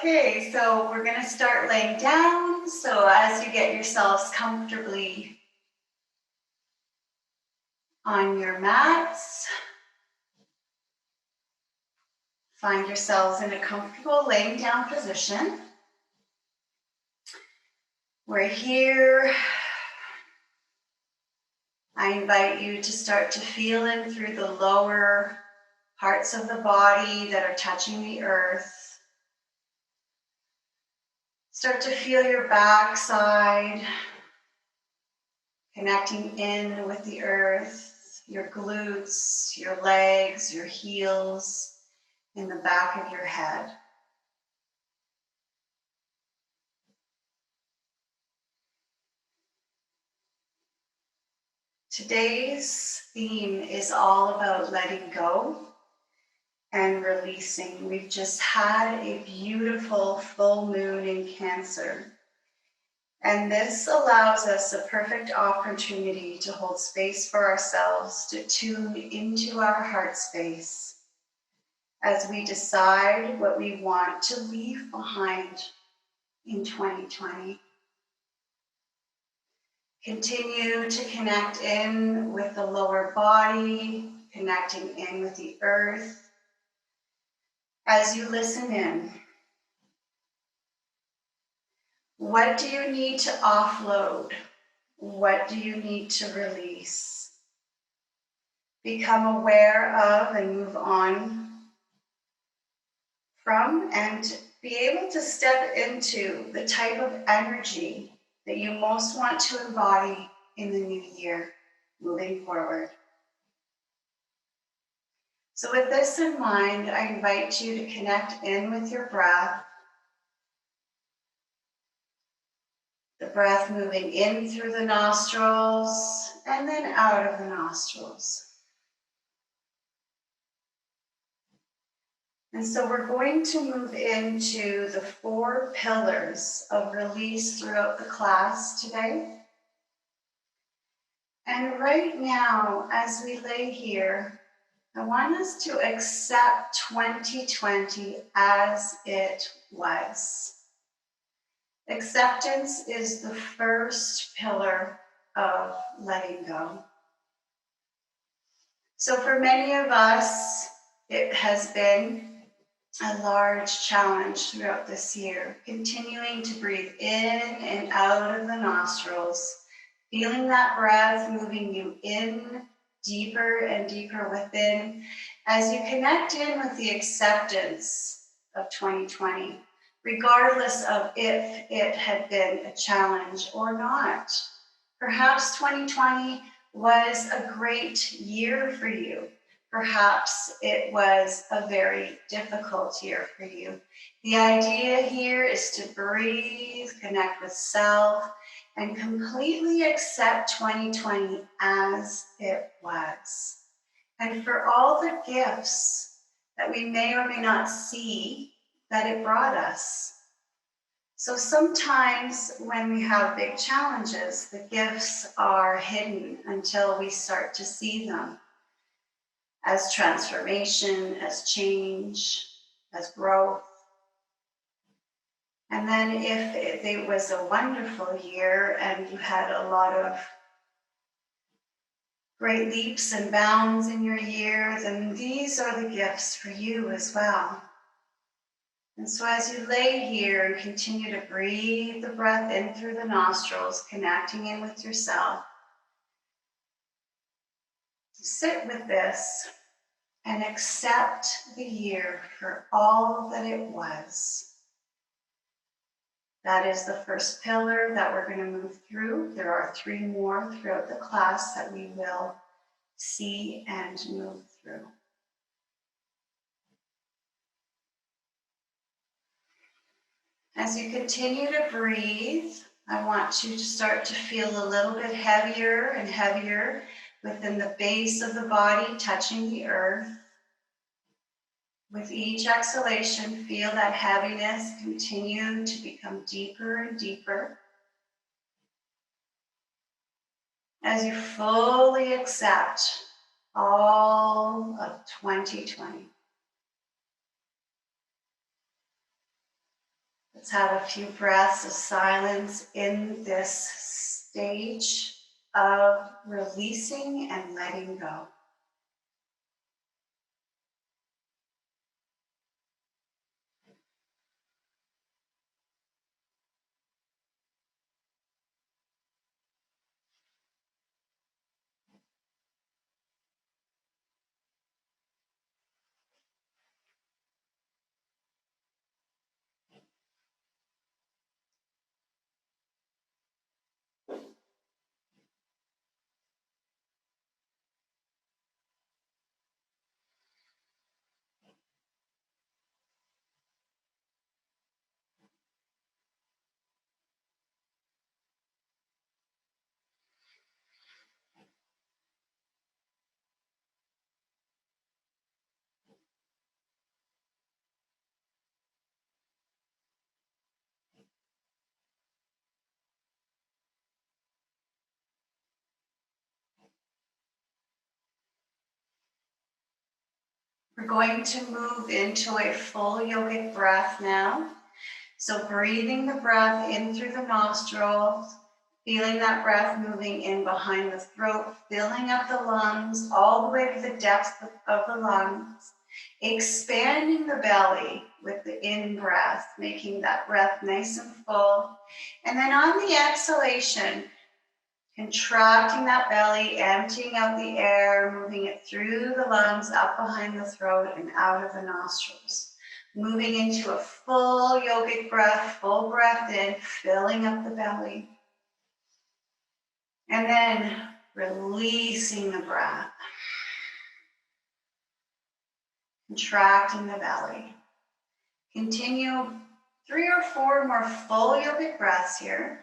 Okay, so we're going to start laying down. So as you get yourselves comfortably on your mats, find yourselves in a comfortable laying down position. We're here. I invite you to start to feel in through the lower parts of the body that are touching the earth. Start to feel your backside connecting in with the earth, your glutes, your legs, your heels, in the back of your head. Today's theme is all about letting go and releasing. We've just had a beautiful full moon in Cancer. And this allows us a perfect opportunity to hold space for ourselves, to tune into our heart space as we decide what we want to leave behind in 2020. Continue to connect in with the lower body, connecting in with the earth. As you listen in, what do you need to offload? What do you need to release? Become aware of and move on from, and be able to step into the type of energy that you most want to embody in the new year, moving forward. So with this in mind, I invite you to connect in with your breath. The breath moving in through the nostrils and then out of the nostrils. And so we're going to move into the 4 pillars of release throughout the class today. And right now, as we lay here, I want us to accept 2020 as it was. Acceptance is the first pillar of letting go. So for many of us, it has been a large challenge throughout this year, continuing to breathe in and out of the nostrils, feeling that breath moving you in deeper and deeper within as you connect in with the acceptance of 2020, regardless of if it had been a challenge or not. Perhaps 2020 was a great year for you. Perhaps it was a very difficult year for you. The idea here is to breathe, connect with self, and completely accept 2020 as it was. And for all the gifts that we may or may not see that it brought us. So sometimes when we have big challenges, the gifts are hidden until we start to see them as transformation, as change, as growth. And then if it was a wonderful year and you had a lot of great leaps and bounds in your year, then these are the gifts for you as well. And so as you lay here and continue to breathe the breath in through the nostrils, connecting in with yourself, sit with this and accept the year for all that it was. That is the first pillar that we're going to move through. There are 3 more throughout the class that we will see and move through. As you continue to breathe, I want you to start to feel a little bit heavier and heavier within the base of the body, touching the earth. With each exhalation, feel that heaviness continue to become deeper and deeper as you fully accept all of 2020. Let's have a few breaths of silence in this stage of releasing and letting go. We're going to move into a full yogic breath now. So breathing the breath in through the nostrils, feeling that breath moving in behind the throat, filling up the lungs all the way to the depths of the lungs, expanding the belly with the in-breath, making that breath nice and full. And then on the exhalation, contracting that belly, emptying out the air, moving it through the lungs, up behind the throat, and out of the nostrils. Moving into a full yogic breath, full breath in, filling up the belly. And then releasing the breath. Contracting the belly. Continue 3 or 4 more full yogic breaths here.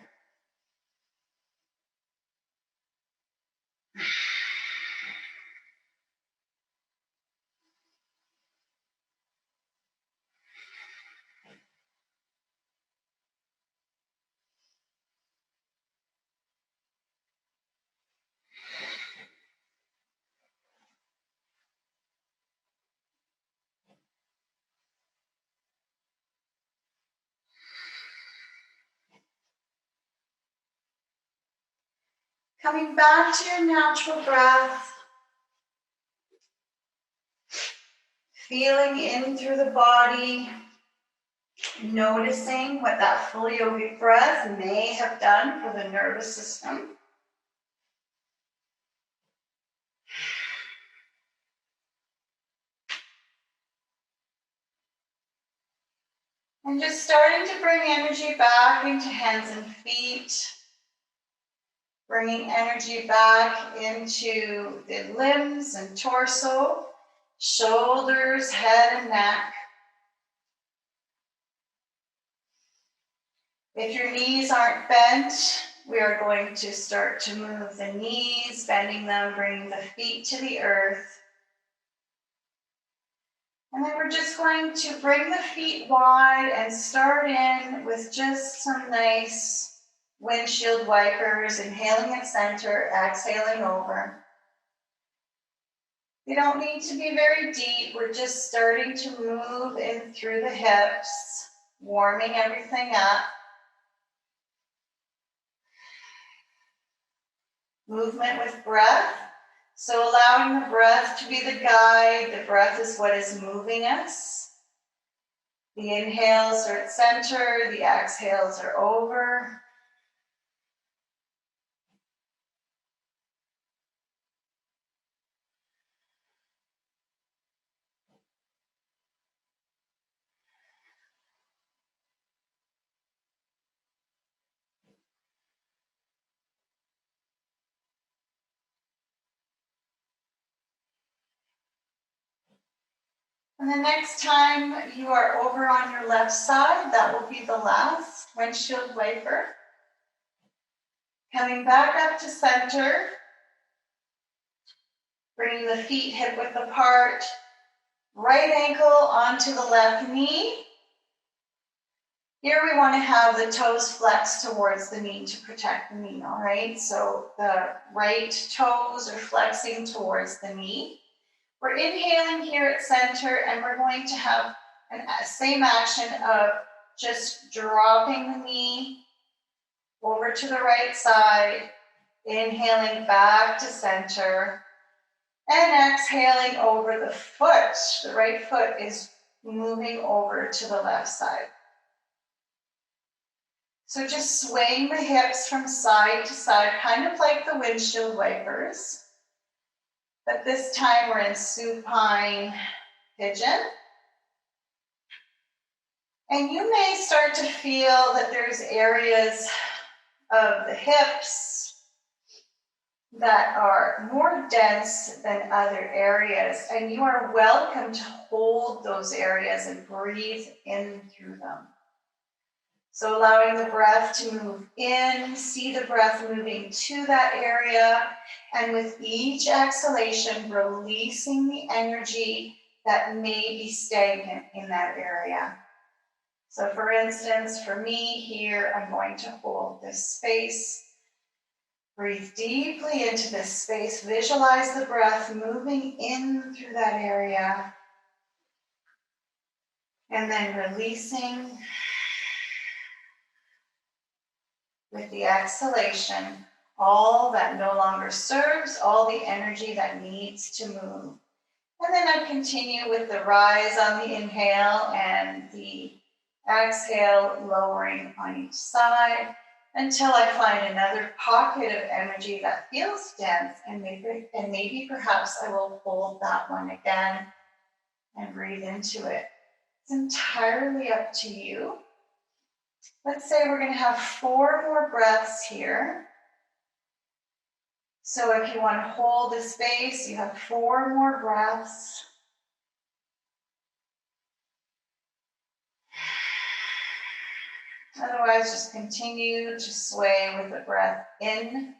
Coming back to your natural breath. Feeling in through the body. Noticing what that full yogic breath may have done for the nervous system. And just starting to bring energy back into hands and feet. Bringing energy back into the limbs and torso, shoulders, head and neck. If your knees aren't bent, we are going to start to move the knees, bending them, bringing the feet to the earth. And then we're just going to bring the feet wide and start in with just some nice windshield wipers, inhaling at center, exhaling over. You don't need to be very deep. We're just starting to move in through the hips, warming everything up. Movement with breath. So allowing the breath to be the guide. The breath is what is moving us. The inhales are at center. The exhales are over. And the next time you are over on your left side, that will be the last windshield wiper. Coming back up to center, bringing the feet hip width apart, right ankle onto the left knee. Here we want to have the toes flexed towards the knee to protect the knee, all right? So the right toes are flexing towards the knee. We're inhaling here at center, and we're going to have a same action of just dropping the knee over to the right side, inhaling back to center, and exhaling over the foot. The right foot is moving over to the left side. So just swaying the hips from side to side, kind of like the windshield wipers. But this time we're in supine pigeon. And you may start to feel that there's areas of the hips that are more dense than other areas. And you are welcome to hold those areas and breathe in through them. So allowing the breath to move in, see the breath moving to that area, and with each exhalation, releasing the energy that may be stagnant in that area. So for instance, for me here, I'm going to hold this space. Breathe deeply into this space. Visualize the breath moving in through that area, and then releasing with the exhalation, all that no longer serves, all the energy that needs to move. And then I continue with the rise on the inhale and the exhale, lowering on each side until I find another pocket of energy that feels dense, and maybe perhaps I will hold that one again and breathe into it. It's entirely up to you. Let's say we're going to have 4 more breaths here. So if you want to hold the space, you have 4 more breaths. Otherwise, just continue to sway with the breath in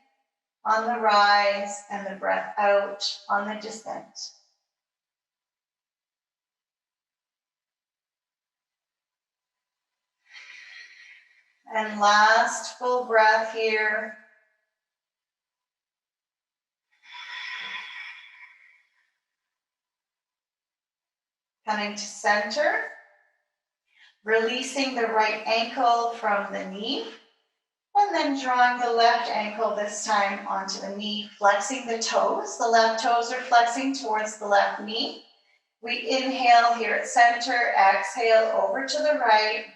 on the rise and the breath out on the descent. And last full breath here. Coming to center. Releasing the right ankle from the knee. And then drawing the left ankle this time onto the knee, flexing the toes. The left toes are flexing towards the left knee. We inhale here at center, exhale over to the right.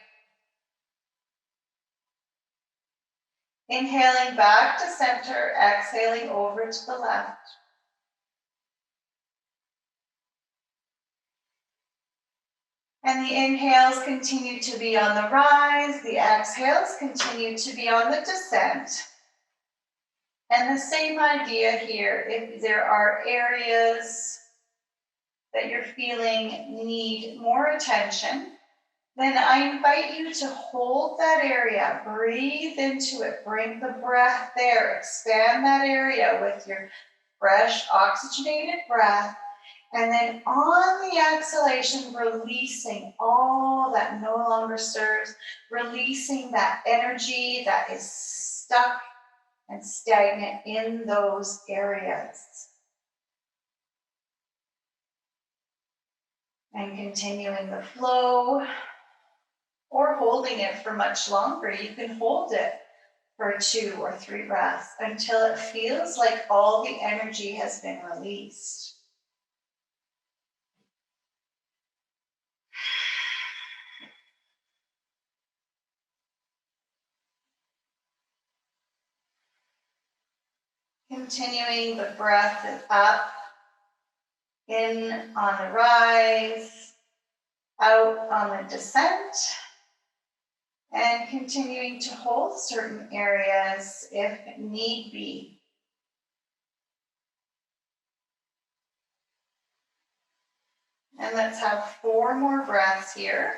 Inhaling back to center, exhaling over to the left. And the inhales continue to be on the rise, the exhales continue to be on the descent. And the same idea here, if there are areas that you're feeling need more attention, then I invite you to hold that area, breathe into it, bring the breath there, expand that area with your fresh oxygenated breath, and then on the exhalation, releasing all that no longer serves, releasing that energy that is stuck and stagnant in those areas. And continuing the flow, or holding it for much longer. You can hold it for 2 or 3 breaths until it feels like all the energy has been released. Continuing the breath up, in on the rise, out on the descent, and continuing to hold certain areas if need be. And let's have 4 more breaths here.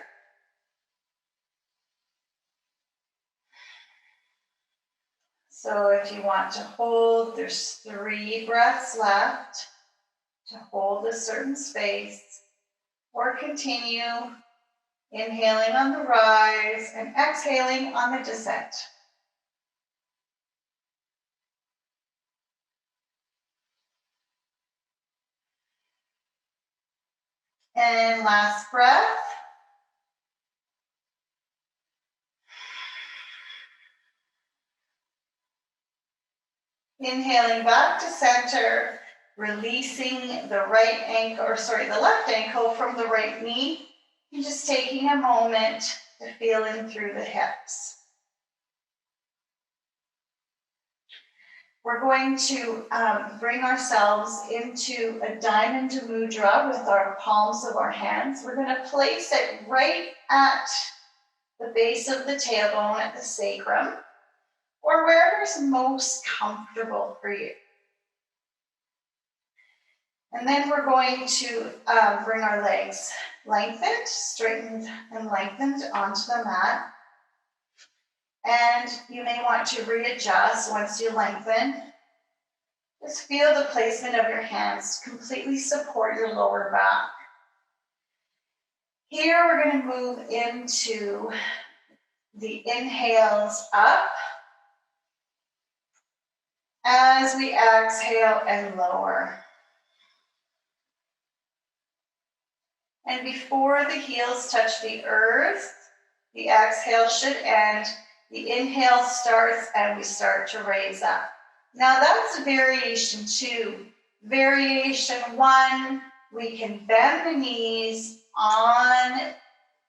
So if you want to hold, there's 3 breaths left to hold a certain space, or continue inhaling on the rise and exhaling on the descent. And last breath. Inhaling back to center, releasing the the left ankle from the right knee, and just taking a moment to feel in through the hips. We're going to bring ourselves into a diamond mudra with our palms of our hands. We're going to place it right at the base of the tailbone at the sacrum, or wherever's most comfortable for you. And then we're going to bring our legs lengthened, straightened and lengthened onto the mat. And you may want to readjust once you lengthen. Just feel the placement of your hands completely support your lower back. Here we're going to move into the inhales up as we exhale and lower. And before the heels touch the earth, the exhale should end. The inhale starts and we start to raise up. Now that's variation 2. Variation 1, we can bend the knees on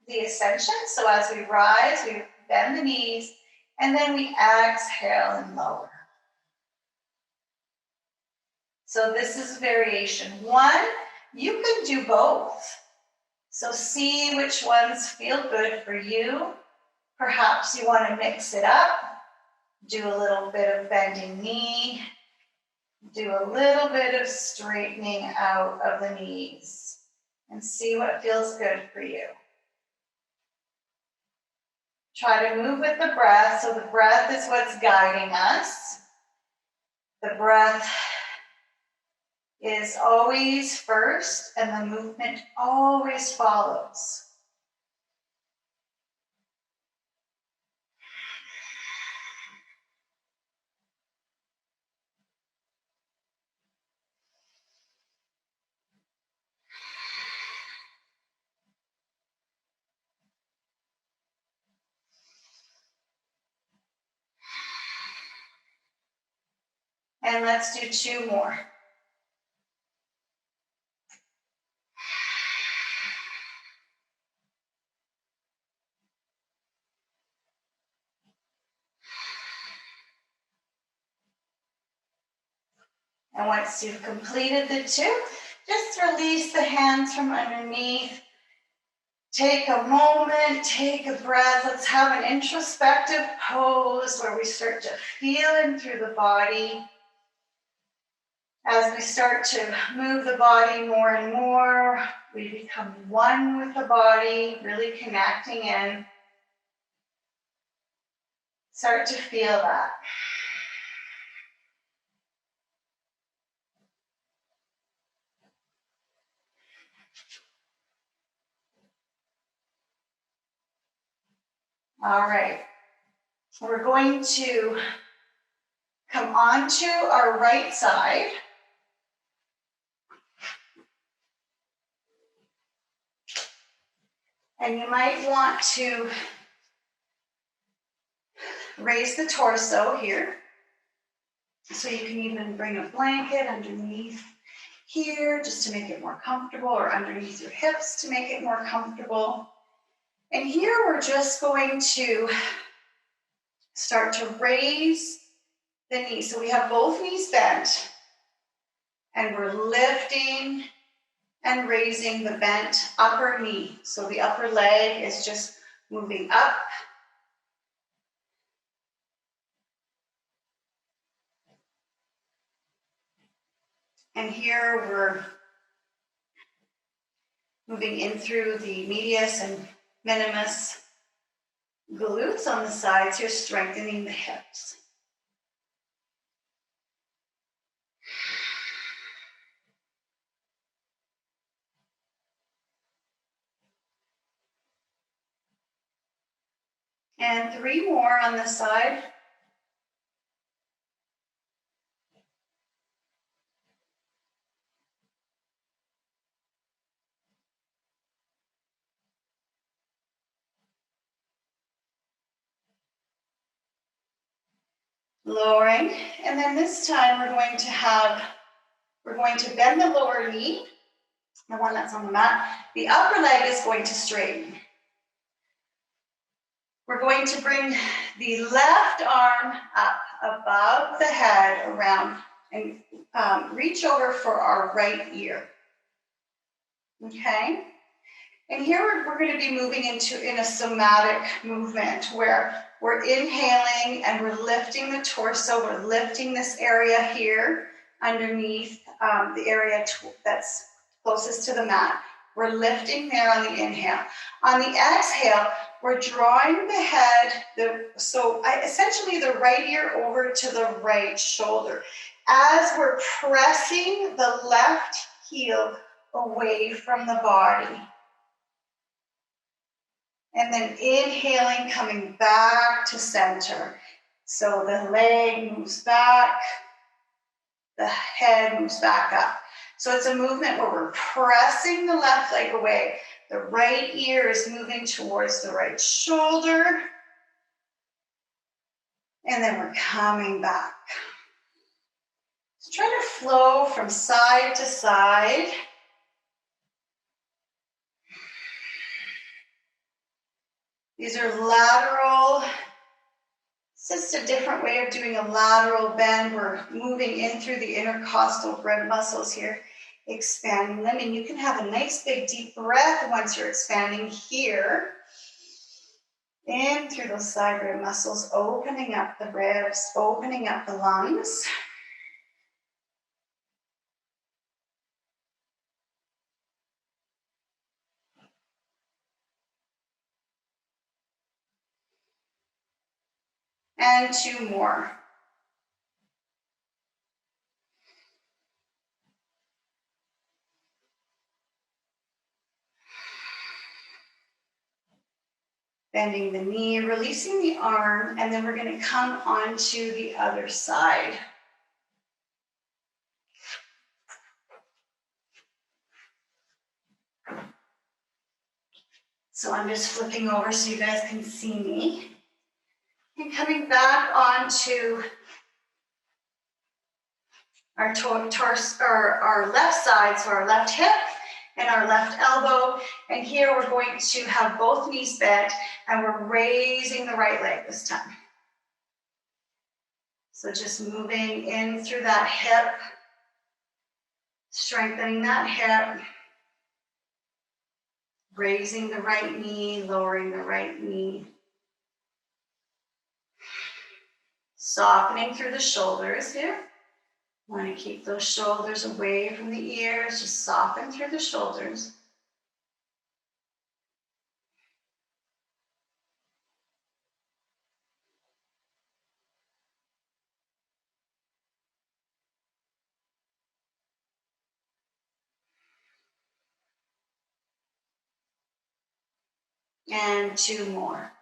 the ascension. So as we rise, we bend the knees and then we exhale and lower. So this is variation 1. You can do both. So see which ones feel good for you. Perhaps you want to mix it up. Do a little bit of bending knee. Do a little bit of straightening out of the knees. And see what feels good for you. Try to move with the breath. So the breath is what's guiding us. The breath is always first and the movement always follows. And let's do 2 more. And once you've completed the 2, just release the hands from underneath. Take a moment, take a breath. Let's have an introspective pose where we start to feel in through the body. As we start to move the body more and more, we become one with the body, really connecting in. Start to feel that. All right. We're going to come onto our right side. And you might want to raise the torso here. So you can even bring a blanket underneath here just to make it more comfortable, or underneath your hips to make it more comfortable. And here we're just going to start to raise the knees. So we have both knees bent and we're lifting and raising the bent upper knee. So the upper leg is just moving up. And here we're moving in through the medius and minimus glutes on the sides here, strengthening the hips. And 3 more on this side. lowering. And then this time we're going to bend the lower knee, the one that's on the mat. The upper leg is going to straighten. We're going to bring the left arm up above the head around and reach over for our right ear. Okay? And here we're going to be moving in a somatic movement where we're inhaling and we're lifting the torso. We're lifting this area here underneath the area that's closest to the mat. We're lifting there on the inhale. On the exhale, we're drawing the head, essentially the right ear over to the right shoulder as we're pressing the left heel away from the body. And then inhaling, coming back to center. So the leg moves back, the head moves back up. So it's a movement where we're pressing the left leg away. The right ear is moving towards the right shoulder. And then we're coming back. So try to flow from side to side. These are lateral. It's just a different way of doing a lateral bend. We're moving in through the intercostal rib muscles here, expanding them. And you can have a nice big deep breath once you're expanding here. In through those side rib muscles, opening up the ribs, opening up the lungs. And 2 more. Bending the knee, releasing the arm, and then we're going to come onto the other side. So I'm just flipping over so you guys can see me. And coming back onto our torso, or our left side, so our left hip and our left elbow. And here we're going to have both knees bent and we're raising the right leg this time. So just moving in through that hip, strengthening that hip, raising the right knee, lowering the right knee. Softening through the shoulders here. Want to keep those shoulders away from the ears, just soften through the shoulders. And 2 more.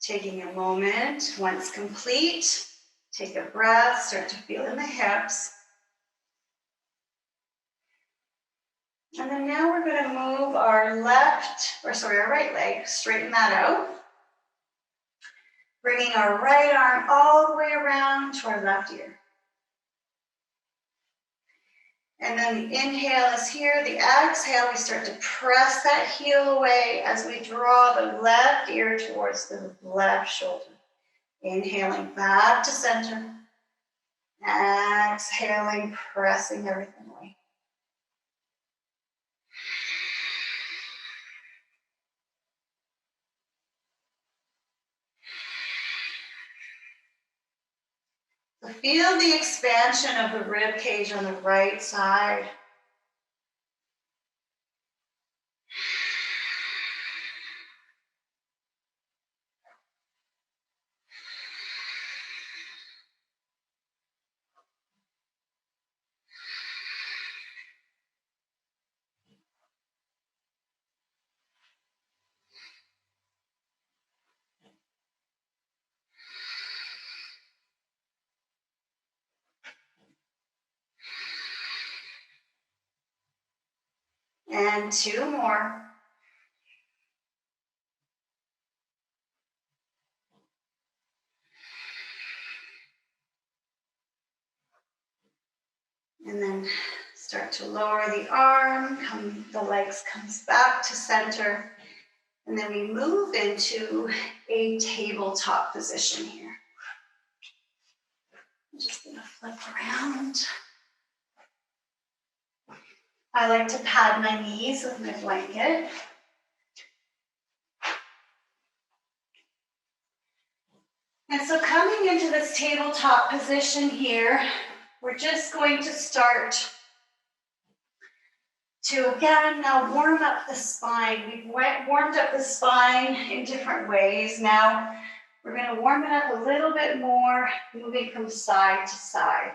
Taking a moment, once complete, take a breath, start to feel in the hips. And then now we're going to move our our right leg, straighten that out. Bringing our right arm all the way around to our left ear. And then the inhale is here. The exhale, we start to press that heel away as we draw the left ear towards the left shoulder. Inhaling back to center. Exhaling, pressing everything away. So feel the expansion of the rib cage on the right side. And 2 more. And then start to lower the arm, the legs comes back to center. And then we move into a tabletop position here. I'm just gonna flip around. I like to pad my knees with my blanket. And so coming into this tabletop position here, we're just going to start to, again, now warm up the spine. We've warmed up the spine in different ways. Now we're going to warm it up a little bit more, moving from side to side.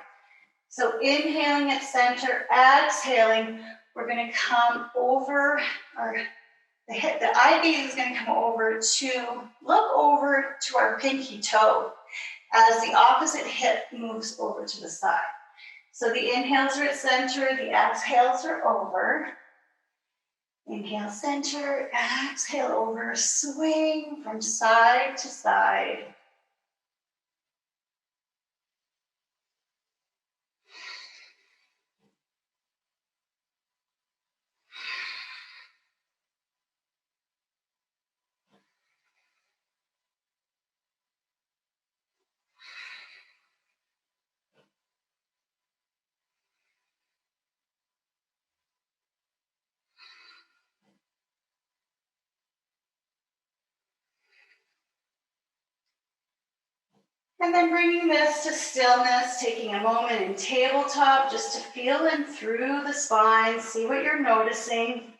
So inhaling at center, exhaling, we're going to come over, the eye gaze is going to come over to, look over to our pinky toe as the opposite hip moves over to the side. So the inhales are at center, the exhales are over. Inhale, center, exhale, over, swing from side to side. And then bringing this to stillness, taking a moment in tabletop just to feel in through the spine, see what you're noticing.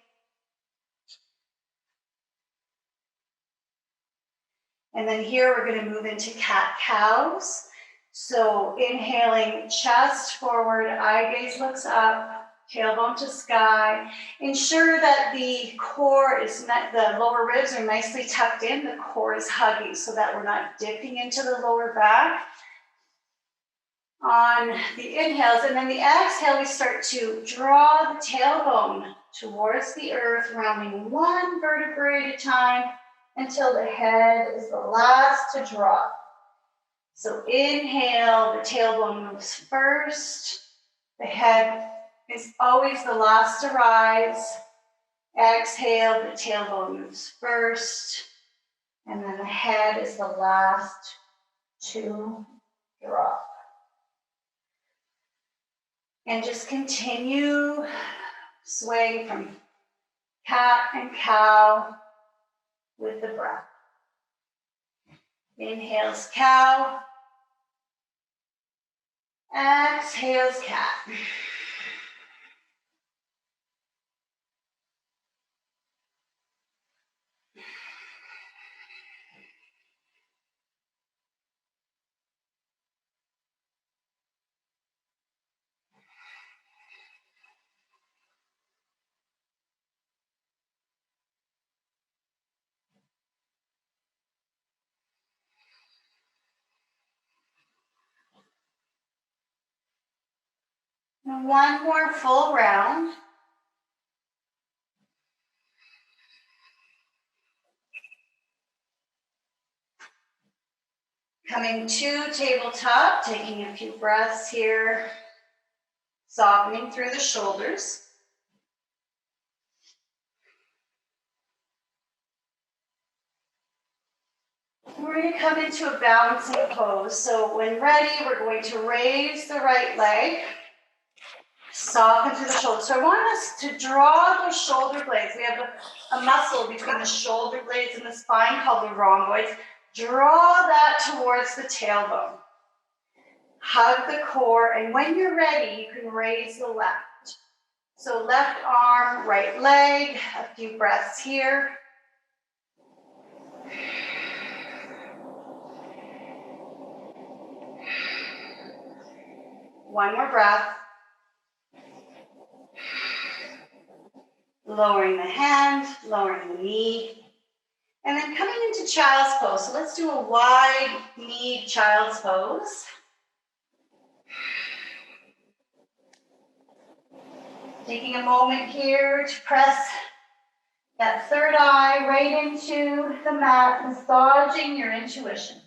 And then here we're going to move into cat-cows. So inhaling, chest forward, eye gaze looks up, tailbone to sky. Ensure that the core is not, the lower ribs are nicely tucked in, the core is hugging so that we're not dipping into the lower back. On the inhales, and then the exhale, we start to draw the tailbone towards the earth, rounding 1 vertebrae at a time until the head is the last to drop. So inhale, the tailbone moves first. The head is always the last to rise. Exhale, the tailbone moves first. And then the head is the last to drop. And just continue swaying from cat and cow with the breath. Inhales cow. Exhales cat. And 1 more full round. Coming to tabletop, taking a few breaths here, softening through the shoulders. We're going to come into a balancing pose. So when ready, we're going to raise the right leg, soften through the shoulders. So I want us to draw those shoulder blades. We have a muscle between the shoulder blades and the spine called the rhomboids. Draw that towards the tailbone. Hug the core, and when you're ready, you can raise the left. So left arm, right leg, a few breaths here. One more breath. Lowering the hand, lowering the knee. And then coming into child's pose. So let's do a wide knee child's pose. Taking a moment here to press that third eye right into the mat, massaging your intuition.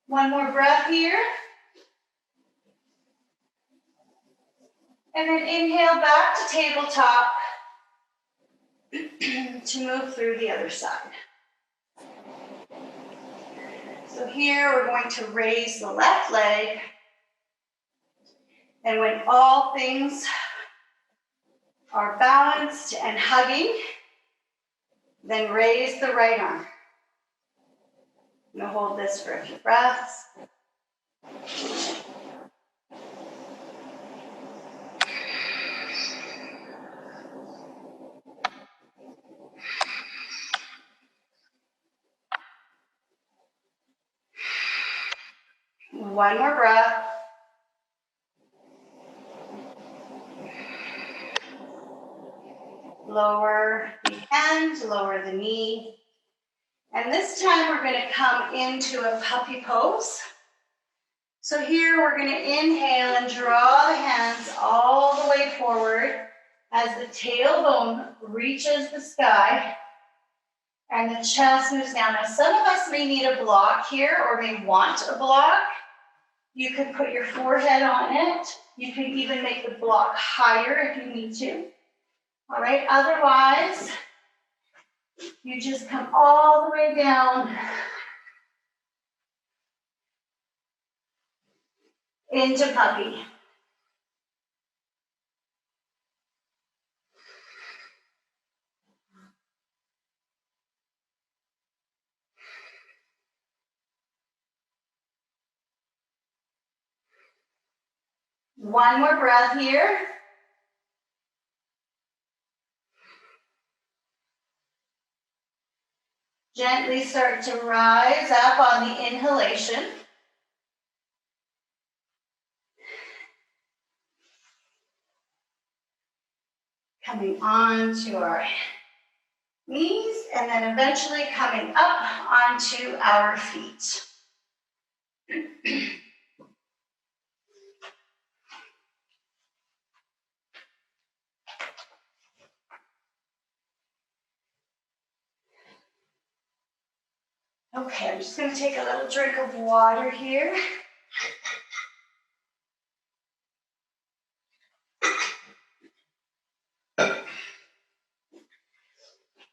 One more breath here. And then inhale back to tabletop to move through the other side. So here we're going to raise the left leg. And when all things are balanced and hugging, then raise the right arm. I'm going to hold this for a few breaths. One more breath. Lower the hand, lower the knee. And this time we're going to come into a puppy pose. So here we're going to inhale and draw the hands all the way forward as the tailbone reaches the sky and the chest moves down. Now some of us may need a block here or may want a block. You can put your forehead on it. You can even make the block higher if you need to. All right, otherwise, you just come all the way down into puppy. One more breath here. Gently start to rise up on the inhalation. Coming on to our knees and then eventually coming up onto our feet. Okay, I'm just going to take a little drink of water here.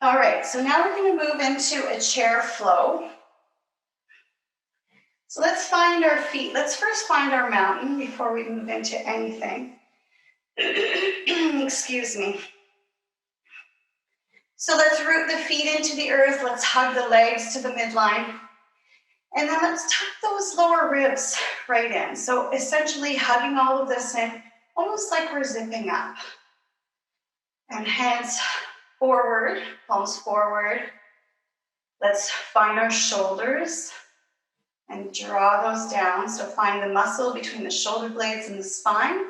All right, so now we're going to move into a chair flow. So let's find our feet. Let's first find our mountain before we move into anything. Excuse me. So let's root the feet into the earth. Let's hug the legs to the midline. And then let's tuck those lower ribs right in. So essentially hugging all of this in, almost like we're zipping up. And hands forward, palms forward. Let's find our shoulders and draw those down. So find the muscle between the shoulder blades and the spine,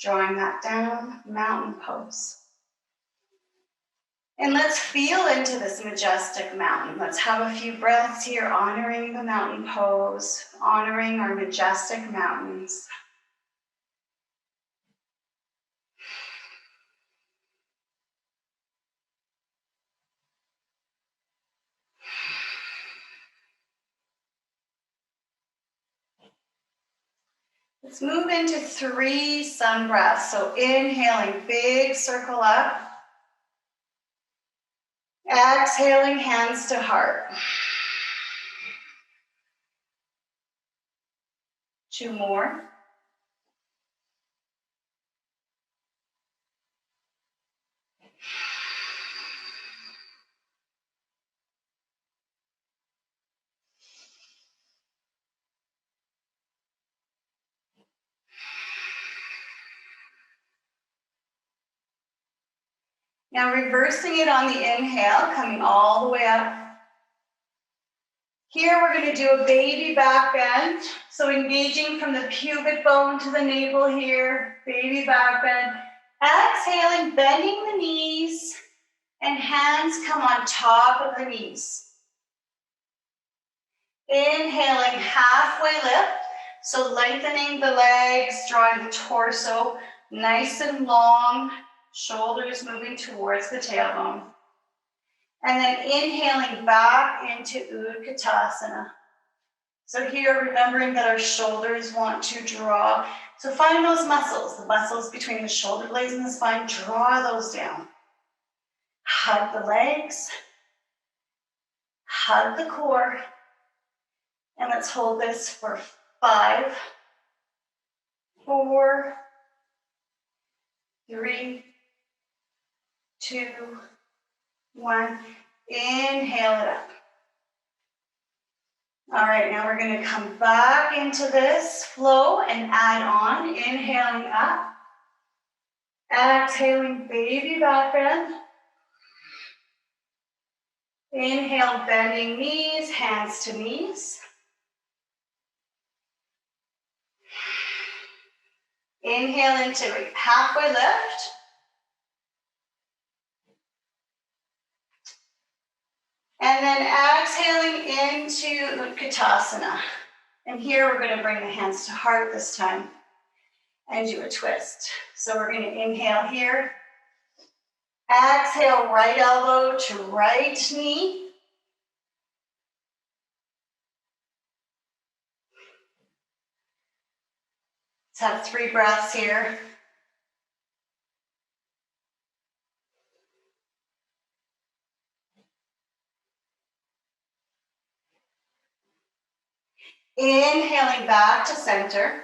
drawing that down, mountain pose. And let's feel into this majestic mountain. Let's have a few breaths here, honoring the mountain pose, honoring our majestic mountains. Let's move into 3 sun breaths. So inhaling, big circle up. Exhaling, hands to heart. 2 more. Now reversing it on the inhale, coming all the way up. Here we're going to do a baby back bend. So engaging from the pubic bone to the navel here, baby back bend. Exhaling, bending the knees, and hands come on top of the knees. Inhaling, halfway lift. So lengthening the legs, drawing the torso nice and long, shoulders moving towards the tailbone. And then inhaling back into Utkatasana. So here, remembering that our shoulders want to draw. So find those muscles, the muscles between the shoulder blades and the spine, draw those down. Hug the legs, hug the core, and let's hold this for 5, 4, 3, 2, 1. Inhale it up. All right, now we're going to come back into this flow and add on. Inhaling up. Exhaling, baby back bend. Inhale, bending knees, hands to knees. Inhale into halfway lift. And then exhaling into Utkatasana. And here we're going to bring the hands to heart this time and do a twist. So we're going to inhale here. Exhale, right elbow to right knee. Let's have 3 breaths here. Inhaling back to center.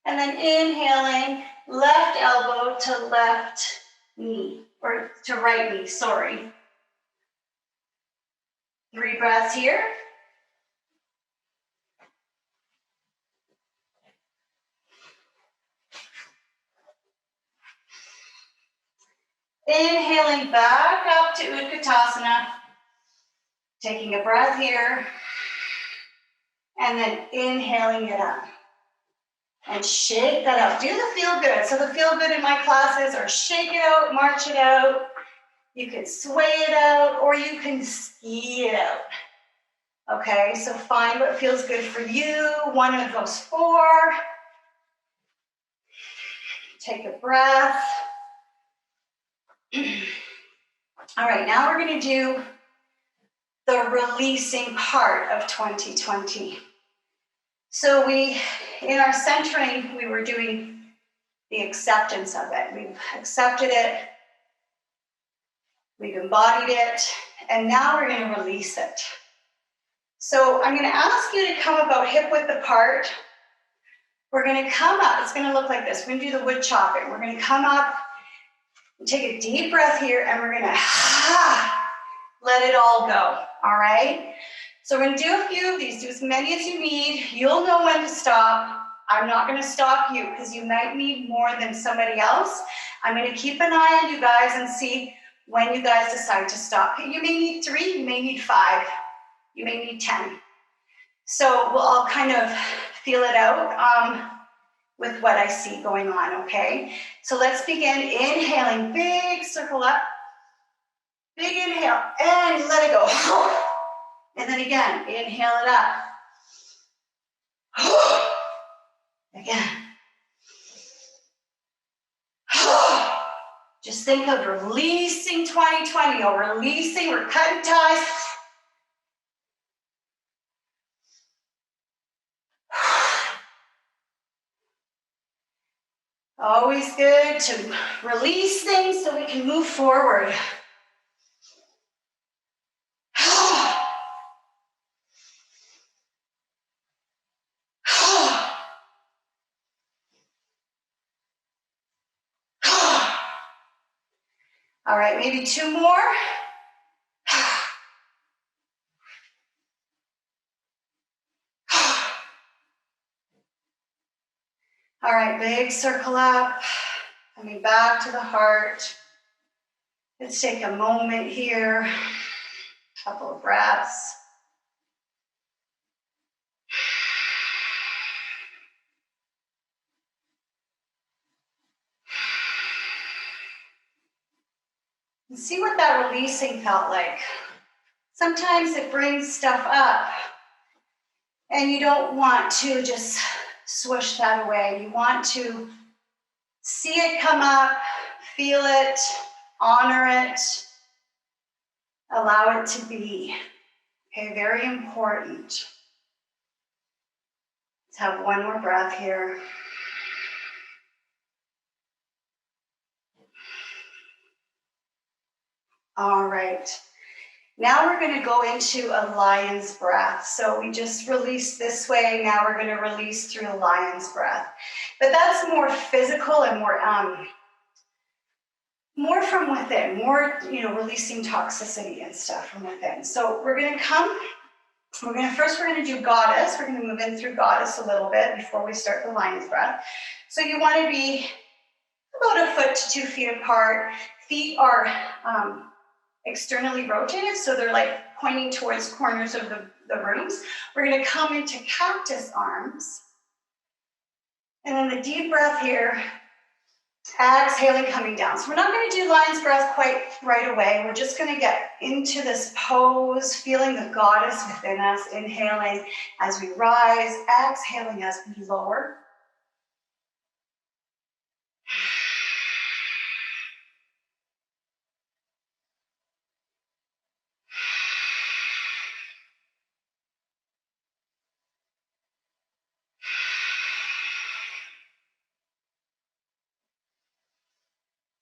And then inhaling, left elbow to left knee, or to right knee, sorry. 3 breaths here. Inhaling back up to Utkatasana. Taking a breath here. And then inhaling it up. And shake that out. Do the feel good. So the feel good in my classes are shake it out, march it out. You can sway it out, or you can ski it out. Okay, so find what feels good for you. One of those 4. Take a breath. All right, now we're going to do the releasing part of 2020. So in our centering, we were doing the acceptance of it. We've accepted it, we've embodied it, and now we're going to release it. So I'm going to ask you to come about hip width apart. We're going to come up. It's going to look like this. We're going to do the wood chopping. We're going to come up and take a deep breath here, and we're going to let it all go. All right? So we're going to do a few of these. Do as many as you need. You'll know when to stop. I'm not going to stop you because you might need more than somebody else. I'm going to keep an eye on you guys and see when you guys decide to stop. You may need 3, you may need 5, you may need 10. So we'll all kind of feel it out with what I see going on, okay? So let's begin inhaling, big circle up, big inhale, and let it go. And then again, inhale it up. Again. Just think of releasing 2020 or releasing, we're cutting ties. Always good to release things so we can move forward. All right, maybe 2 more. All right, big circle up, coming back to the heart. Let's take a moment here, a couple of breaths. And see what that releasing felt like. Sometimes it brings stuff up and you don't want to just swoosh that away. You want to see it come up, feel it, honor it, allow it to be. Okay, very important. Let's have one more breath here. All right. Now we're going to go into a lion's breath. So we just released this way. Now we're going to release through a lion's breath. But that's more physical and more from within, more, releasing toxicity and stuff from within. So we're going to we're going to do goddess. We're going to move in through goddess a little bit before we start the lion's breath. So you want to be about a foot to 2 feet apart. Feet are externally rotated, so they're like pointing towards corners of the rooms. We're going to come into cactus arms. And then the deep breath here, exhaling, coming down. So we're not going to do lion's breath quite right away. We're just going to get into this pose, feeling the goddess within us, inhaling as we rise, exhaling as we lower.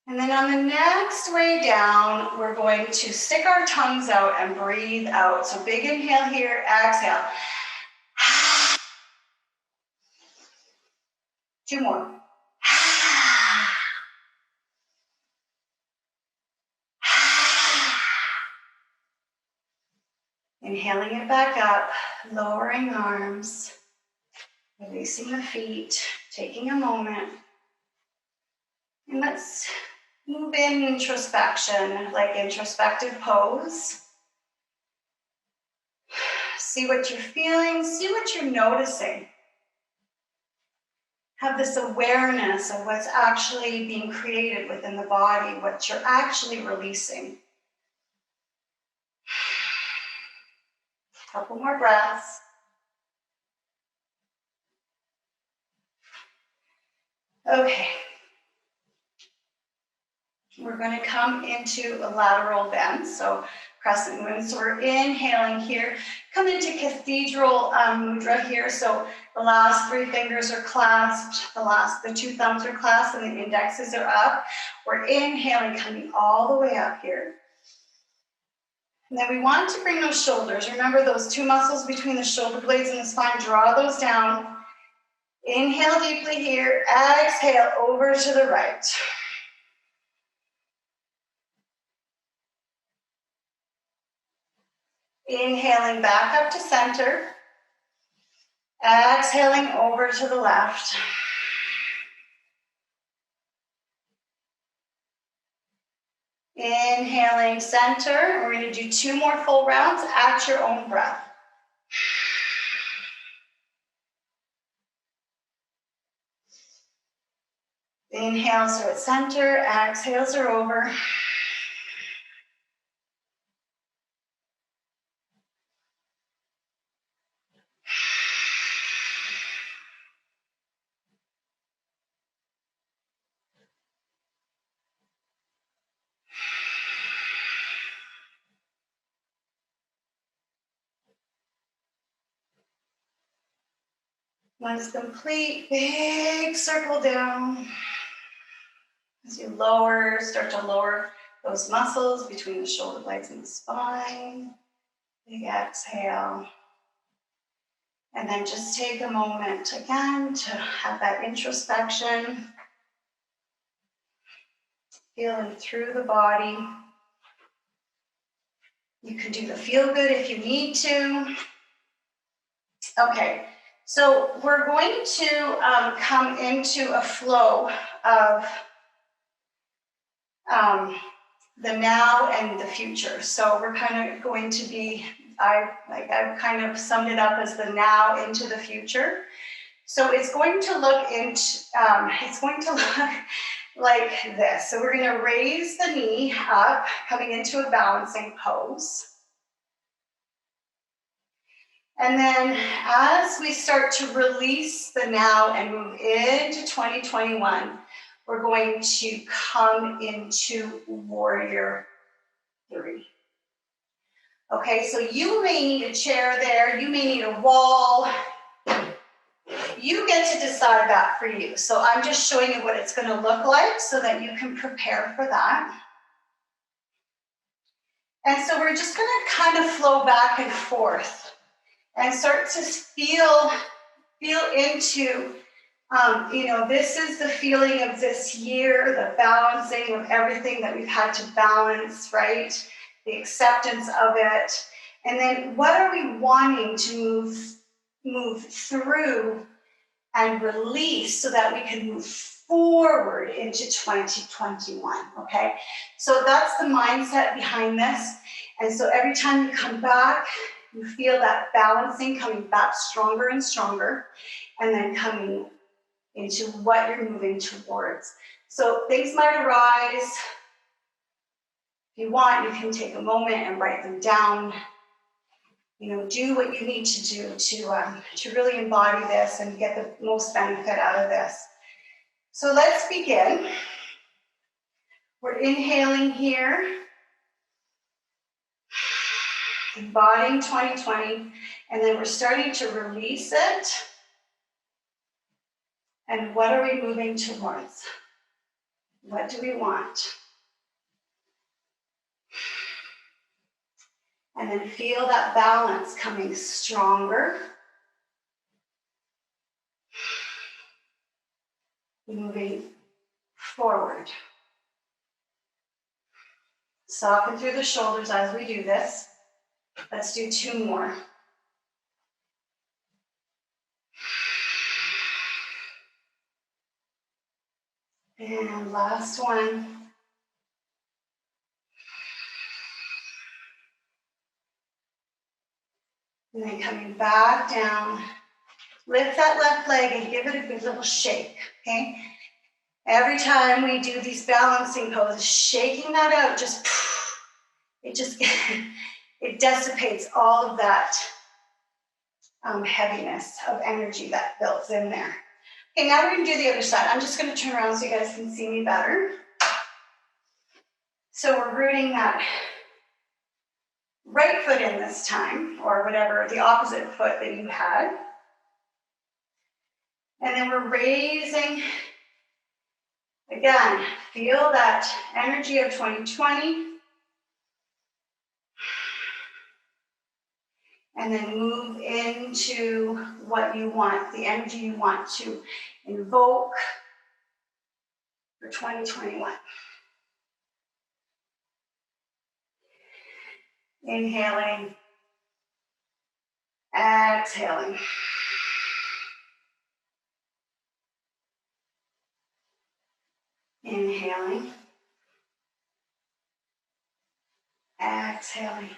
And then on the next way down, we're going to stick our tongues out and breathe out. So big inhale here, exhale. 2 more. Inhaling it back up, lowering arms, releasing the feet, taking a moment. And let's move in introspection, like introspective pose. See what you're feeling, see what you're noticing. Have this awareness of what's actually being created within the body, what you're actually releasing. Couple more breaths. Okay. We're going to come into a lateral bend, so crescent moon. So we're inhaling here. Come into cathedral mudra here. So the last 3 fingers are clasped, the 2 thumbs are clasped, and the indexes are up. We're inhaling, coming all the way up here. And then we want to bring those shoulders. Remember those 2 muscles between the shoulder blades and the spine. Draw those down. Inhale deeply here. Exhale over to the right. Inhaling back up to center. Exhaling over to the left. Inhaling center. We're going to do 2 more full rounds at your own breath. Inhales are at center, exhales are over. Once complete, big circle down. As you lower, start to lower those muscles between the shoulder blades and the spine. Big exhale. And then just take a moment again to have that introspection. Feeling through the body. You can do the feel good if you need to. Okay, so we're going to come into a flow of the now and the future. So we're kind of going to be, I've kind of summed it up as the now into the future. So it's going to look like this. So we're going to raise the knee up, coming into a balancing pose. And then as we start to release the now and move into 2021, we're going to come into warrior 3. Okay, so you may need a chair there, you may need a wall. You get to decide that for you. So I'm just showing you what it's going to look like so that you can prepare for that. And so we're just going to kind of flow back and forth and start to feel into, this is the feeling of this year, the balancing of everything that we've had to balance, right? The acceptance of it. And then what are we wanting to move through and release so that we can move forward into 2021, okay? So that's the mindset behind this. And so every time you come back, you feel that balancing coming back stronger and stronger, and then coming into what you're moving towards. So things might arise. If you want, you can take a moment and write them down. Do what you need to do to really embody this and get the most benefit out of this. So let's begin. We're inhaling here, embodying 2020, and then we're starting to release it. And what are we moving towards? What do we want? And then feel that balance coming stronger. Moving forward. Soften through the shoulders as we do this. Let's do 2 more. And last one. And then coming back down. Lift that left leg and give it a good little shake, okay? Every time we do these balancing poses, shaking that out, it dissipates all of that heaviness of energy that builds in there. Okay, now we're gonna do the other side. I'm just gonna turn around so you guys can see me better. So we're rooting that right foot in this time, or whatever, the opposite foot that you had. And then we're raising, again, feel that energy of 2020. And then move into what you want, the energy you want to invoke for 2021. Inhaling, exhaling. Inhaling, exhaling.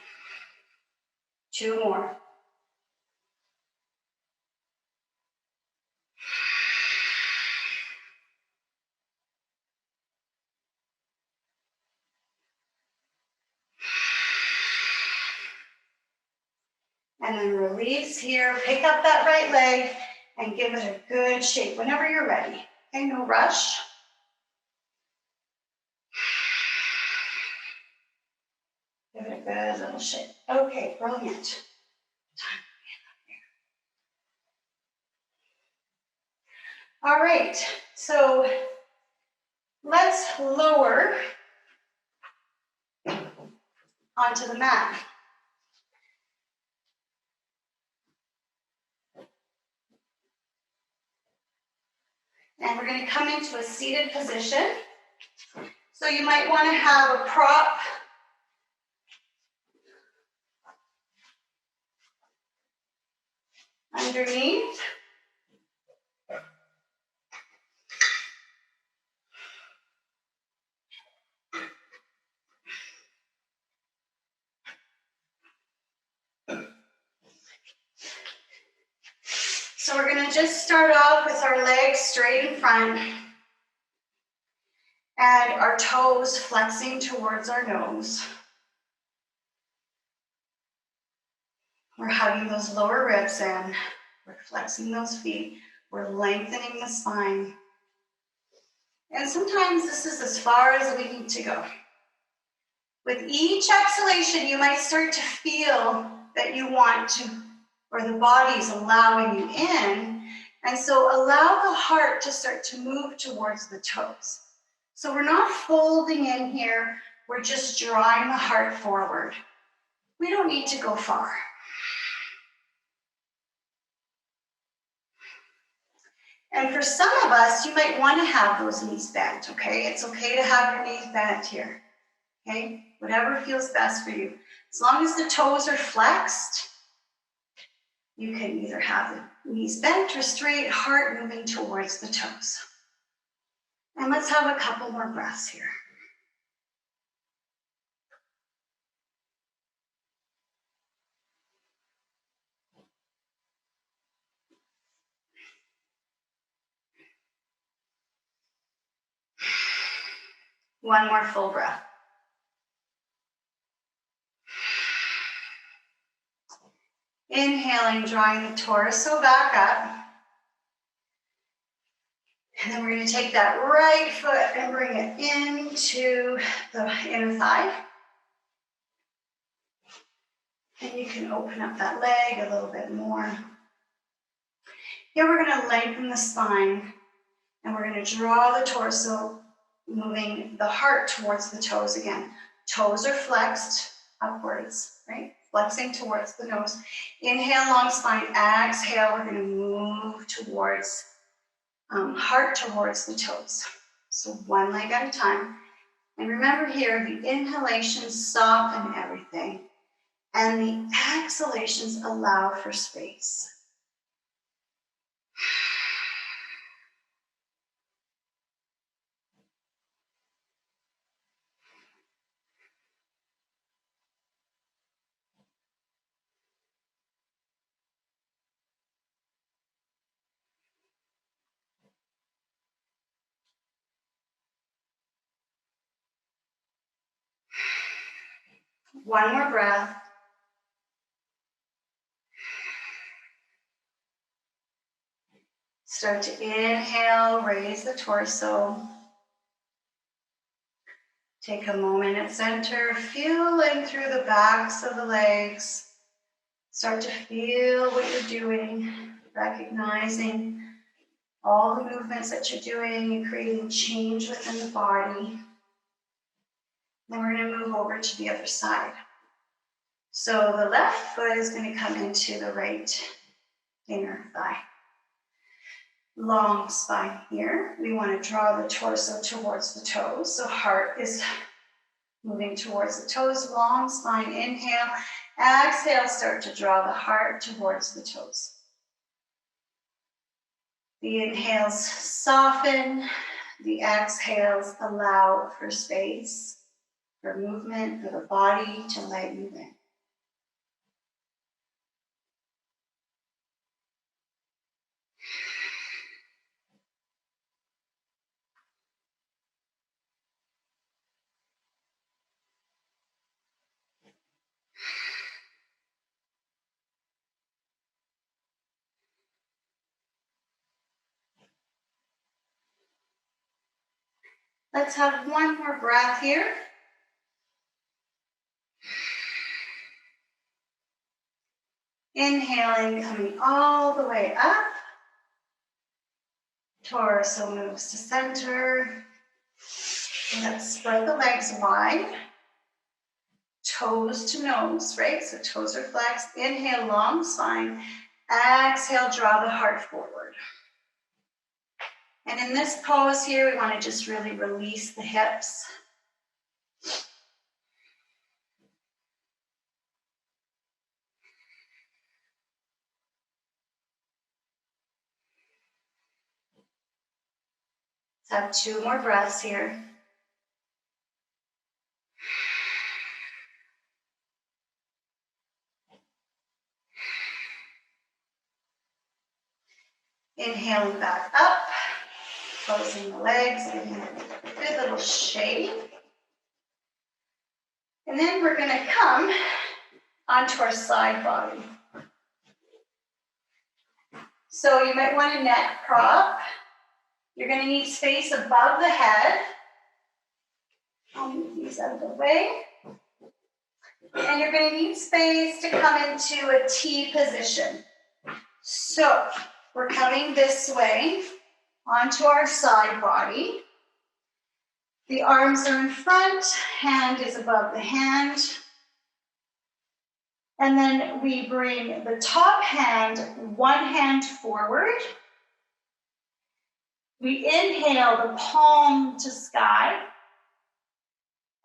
2 more. And then release here, pick up that right leg and give it a good shake whenever you're ready. Okay, no rush. Give it a good little shake. Okay, brilliant. All right, so let's lower onto the mat. And we're going to come into a seated position. So you might want to have a prop underneath. So we're going to just start off with our legs straight in front and our toes flexing towards our nose. We're hugging those lower ribs in. We're flexing those feet. We're lengthening the spine. And sometimes this is as far as we need to go. With each exhalation, you might start to feel that you want to, or the body's allowing you in. And so allow the heart to start to move towards the toes. So we're not folding in here. We're just drawing the heart forward. We don't need to go far. And for some of us, you might want to have those knees bent, okay? It's okay to have your knees bent here, okay? Whatever feels best for you. As long as the toes are flexed, you can either have the knees bent or straight, heart moving towards the toes. And let's have a couple more breaths here. One more full breath. Inhaling, drawing the torso back up. And then we're going to take that right foot and bring it into the inner thigh. And you can open up that leg a little bit more. Here we're going to lengthen the spine. And we're going to draw the torso, moving the heart towards the toes again. Toes are flexed upwards, right? Flexing towards the nose. Inhale, long spine. Exhale, we're going to move towards, heart towards the toes. So one leg at a time. And remember here, the inhalations soften everything. And the exhalations allow for space. One more breath. Start to inhale, raise the torso. Take a moment at center, feeling through the backs of the legs. Start to feel what you're doing, recognizing all the movements that you're doing and creating change within the body. Then we're going to move over to the other side. So the left foot is going to come into the right inner thigh. Long spine here. We want to draw the torso towards the toes. So heart is moving towards the toes, long spine. Inhale. Exhale, start to draw the heart towards the toes. The inhales soften. The exhales allow for space, for movement, for the body to let you in. Let's have one more breath here. Inhaling, coming all the way up. Torso moves to center. Let's spread the legs wide. Toes to nose, right? So toes are flexed. Inhale, long spine. Exhale, draw the heart forward. And in this pose here, we want to just really release the hips. Let's have two more breaths here. Inhaling back up, closing the legs, giving it a good little shake. And then we're going to come onto our side body. So you might want a neck prop. You're going to need space above the head. I'll move these out of the way. And you're going to need space to come into a T position. So we're coming this way onto our side body. The arms are in front, hand is above the hand. And then we bring the top hand, one hand forward. We inhale the palm to sky,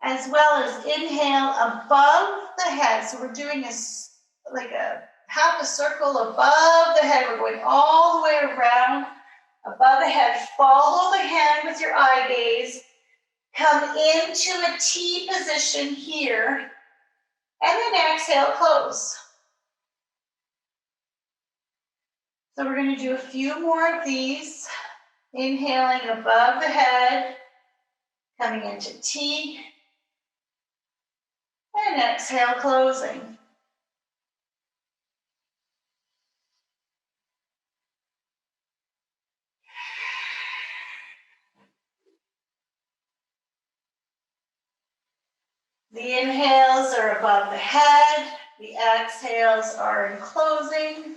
as well as inhale above the head. So we're doing this like a half a circle above the head. We're going all the way around above the head. Follow the hand with your eye gaze. Come into a T position here. And then exhale, close. So we're going to do a few more of these. Inhaling above the head. Coming into T. And exhale, closing. The inhales are above the head. The exhales are in closing.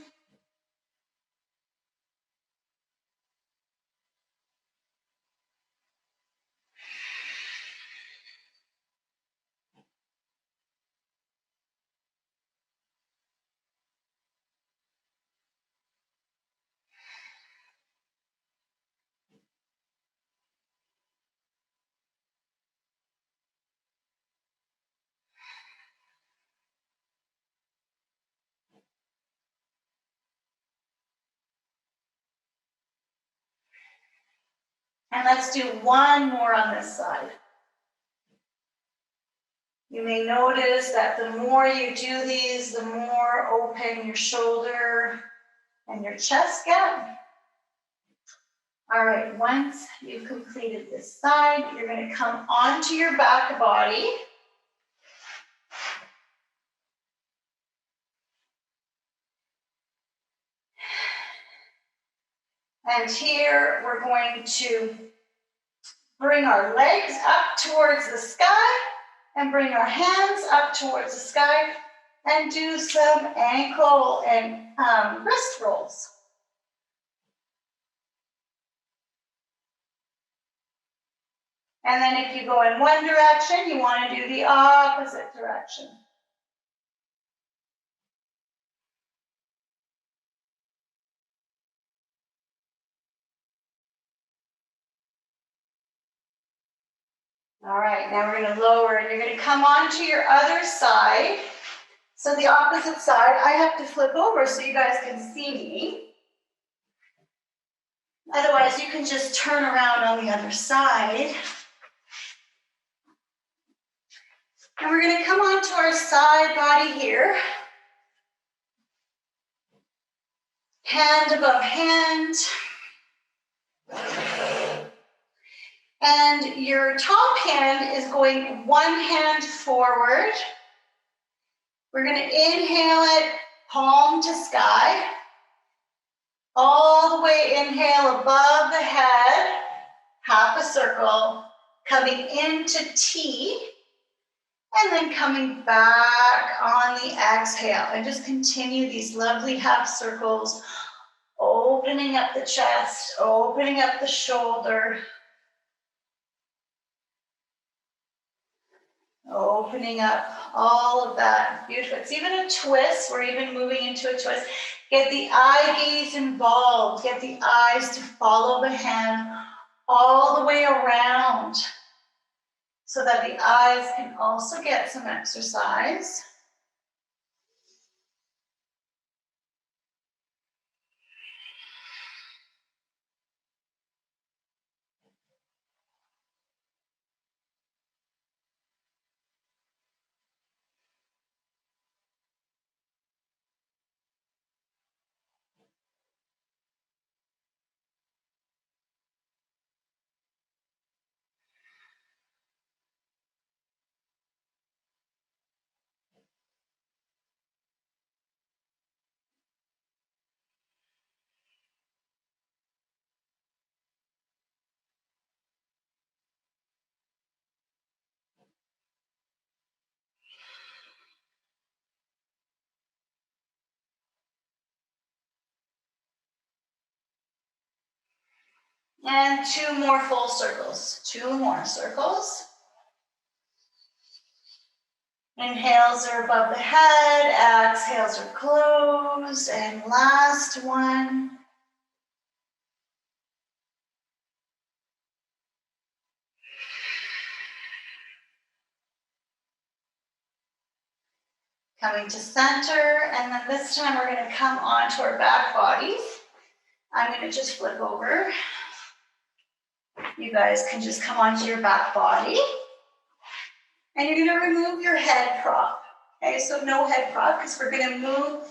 And let's do one more on this side. You may notice that the more you do these, the more open your shoulder and your chest get. All right, once you've completed this side, you're going to come onto your back body. And here we're going to bring our legs up towards the sky and bring our hands up towards the sky and do some ankle and wrist rolls. And then if you go in one direction, you want to do the opposite direction. All right, now we're going to lower and you're going to come onto your other side. So the opposite side, I have to flip over so you guys can see me. Otherwise, you can just turn around on the other side. And we're going to come onto our side body here. Hand above hand. And your top hand is going one hand forward. We're going to inhale it, palm to sky. All the way inhale above the head, half a circle, coming into T, and then coming back on the exhale. And just continue these lovely half circles, opening up the chest, opening up the shoulder, opening up all of that. Beautiful. It's even a twist. We're even moving into a twist. Get the eye gaze involved. Get the eyes to follow the hand all the way around so that the eyes can also get some exercise. And 2 more full circles. 2 more circles. Inhales are above the head, exhales are closed, and last one. Coming to center, and then this time we're going to come onto our back bodies. I'm going to just flip over. You guys can just come onto your back body. And you're going to remove your head prop. Okay, so no head prop because we're going to move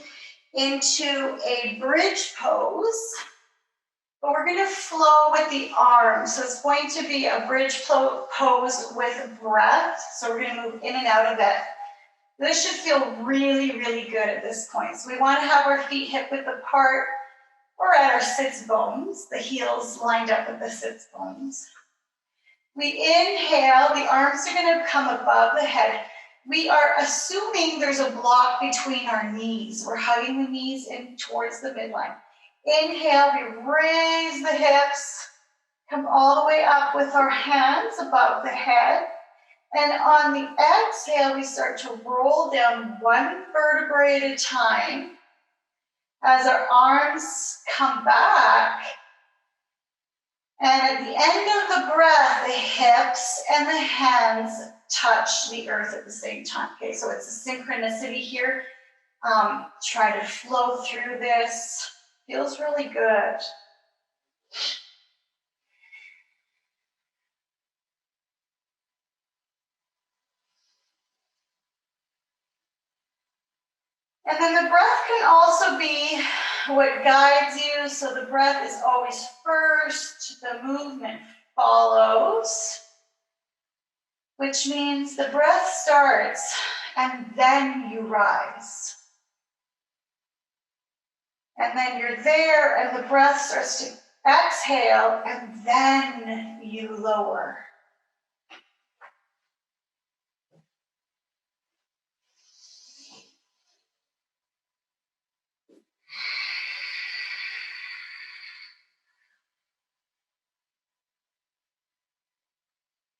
into a bridge pose. But we're going to flow with the arms. So it's going to be a bridge pose with breath. So we're going to move in and out of it. This should feel really, really good at this point. So we want to have our feet hip width apart or at our sits bones, the heels lined up with the sits bones. We inhale, the arms are going to come above the head. We are assuming there's a block between our knees. We're hugging the knees in towards the midline. Inhale, we raise the hips, come all the way up with our hands above the head. And on the exhale, we start to roll down 1 vertebrae at a time as our arms come back. And at the end of the breath, the hips and the hands touch the earth at the same time. Okay, so it's a synchronicity here. Try to flow through this. Feels really good. And then the breath can also be what guides you. So the breath is always first, the movement follows, which means the breath starts and then you rise. And then you're there and the breath starts to exhale and then you lower.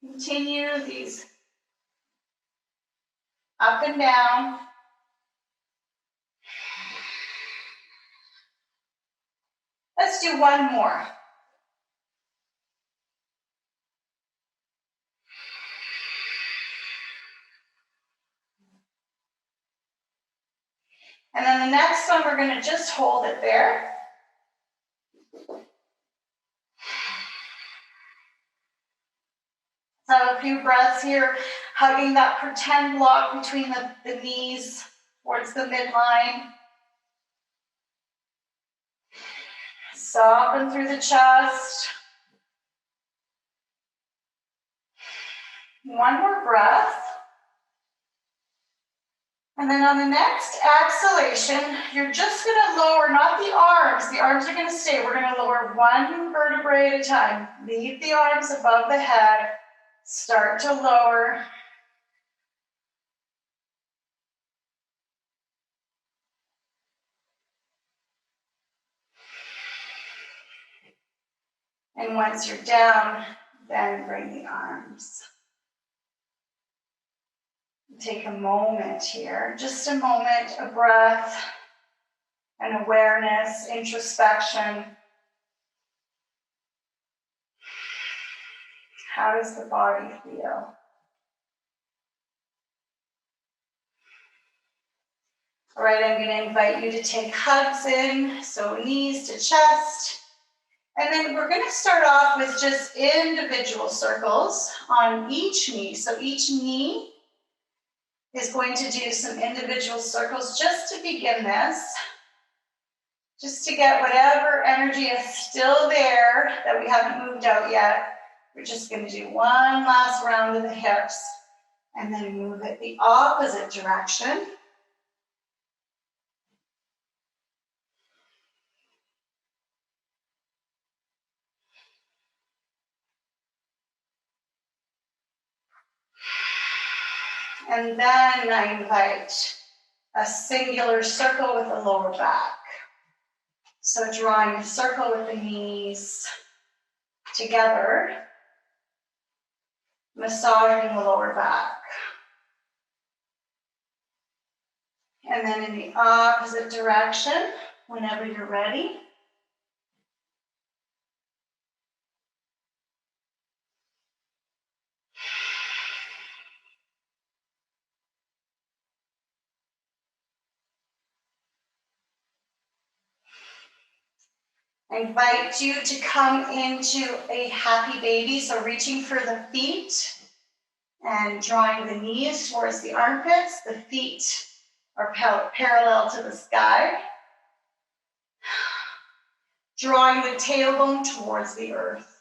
Continue these up and down. Let's do 1 more. And then the next one, we're going to just hold it there. So a few breaths here, hugging that pretend block between the knees towards the midline. Soften through the chest. 1 more breath. And then on the next exhalation, you're just going to lower, not the arms. The arms are going to stay. We're going to lower 1 vertebrae at a time. Leave the arms above the head. Start to lower. And once you're down, then bring the arms. Take a moment here, just a moment, a breath, an awareness, introspection. How does the body feel? All right, I'm going to invite you to take hugs in, so knees to chest. And then we're going to start off with just individual circles on each knee. So each knee is going to do some individual circles just to begin this, just to get whatever energy is still there that we haven't moved out yet. We're just going to do 1 last round of the hips and then move it the opposite direction. And then I invite a singular circle with the lower back. So drawing a circle with the knees, together, massaging the lower back. And then in the opposite direction, whenever you're ready. I invite you to come into a happy baby, so reaching for the feet and drawing the knees towards the armpits. The feet are parallel to the sky. Drawing the tailbone towards the earth.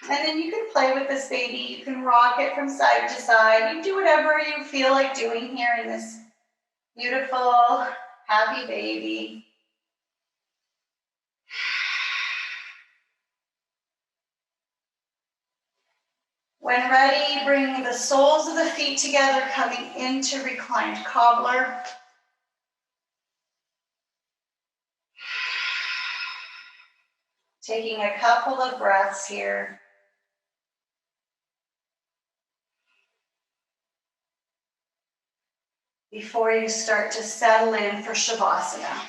And then you can play with this baby. You can rock it from side to side. You do whatever you feel like doing here in this beautiful, happy baby. When ready, bring the soles of the feet together, coming into reclined cobbler. Taking a couple of breaths here. Before you start to settle in for Shavasana.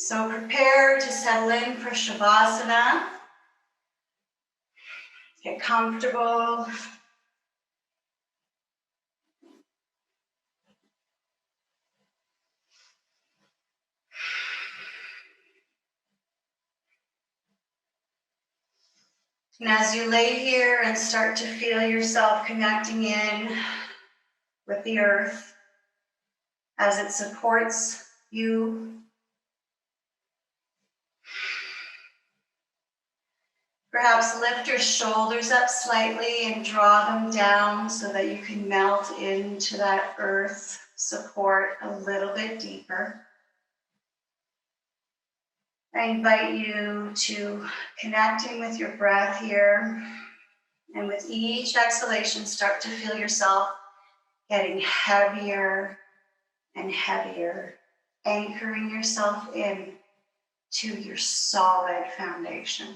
So prepare to settle in for Shavasana. Get comfortable. And as you lay here and start to feel yourself connecting in with the earth as it supports you, perhaps lift your shoulders up slightly and draw them down so that you can melt into that earth support a little bit deeper. I invite you to connecting with your breath here, and with each exhalation, start to feel yourself getting heavier and heavier, anchoring yourself in to your solid foundation.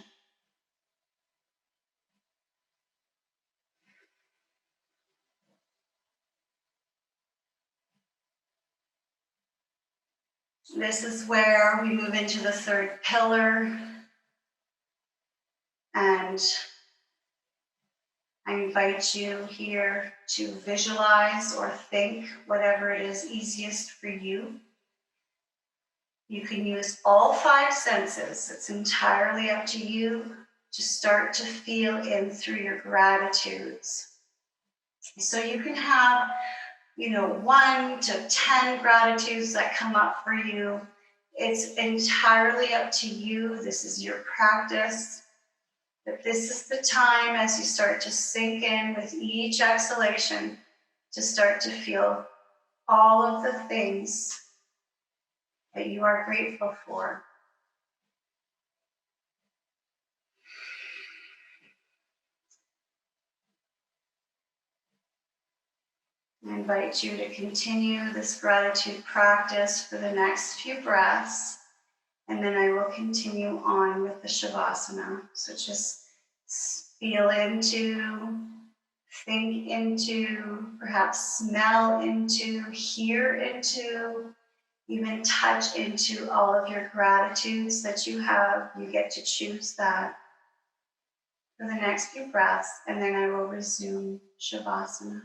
This is where we move into the third pillar, and I invite you here to visualize or think whatever it is easiest for you. You can use all 5 senses. It's entirely up to you to start to feel in through your gratitudes. So you can have, 1 to 10 gratitudes that come up for you. It's entirely up to you. This is your practice. But this is the time as you start to sink in with each exhalation to start to feel all of the things that you are grateful for. I invite you to continue this gratitude practice for the next few breaths, and then I will continue on with the Shavasana. So just feel into, think into, perhaps smell into, hear into, even touch into all of your gratitudes that you have. You get to choose that for the next few breaths, and then I will resume Shavasana.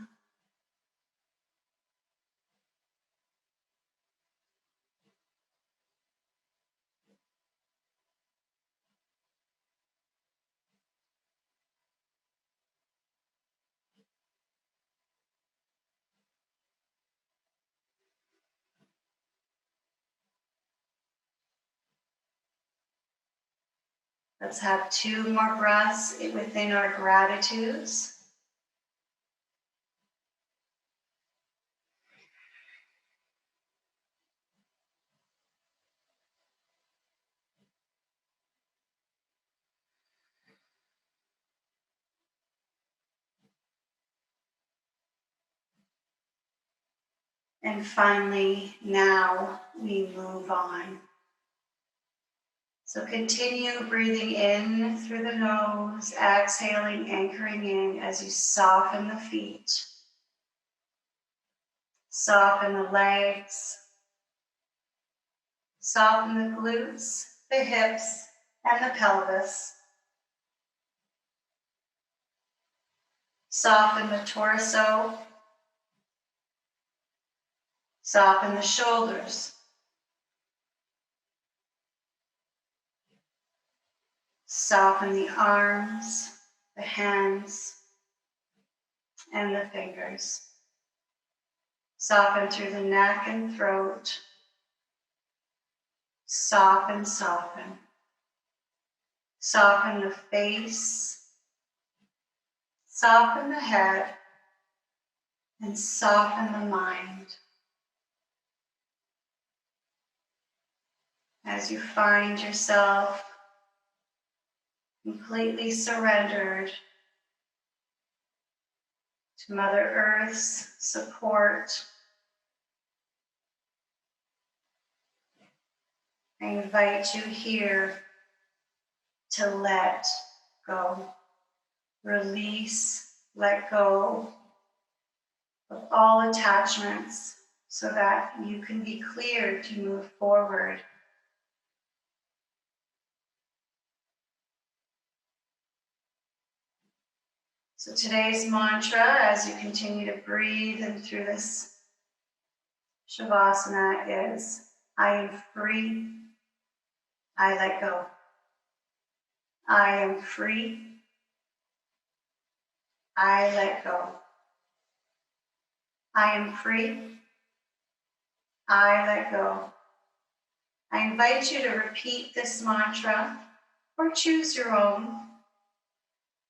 Let's have 2 more breaths within our gratitudes. And finally, now we move on. So continue breathing in through the nose, exhaling, anchoring in as you soften the feet, soften the legs, soften the glutes, the hips, and the pelvis. Soften the torso, soften the shoulders, soften the arms, the hands, and the fingers. Soften through the neck and throat. Soften, soften. Soften the face, soften the head, and soften the mind. As you find yourself completely surrendered to Mother Earth's support, I invite you here to let go. Release, let go of all attachments so that you can be clear to move forward. So today's mantra, as you continue to breathe in through this Shavasana, is I am free, I let go. I am free, I let go. I am free, I let go. I invite you to repeat this mantra or choose your own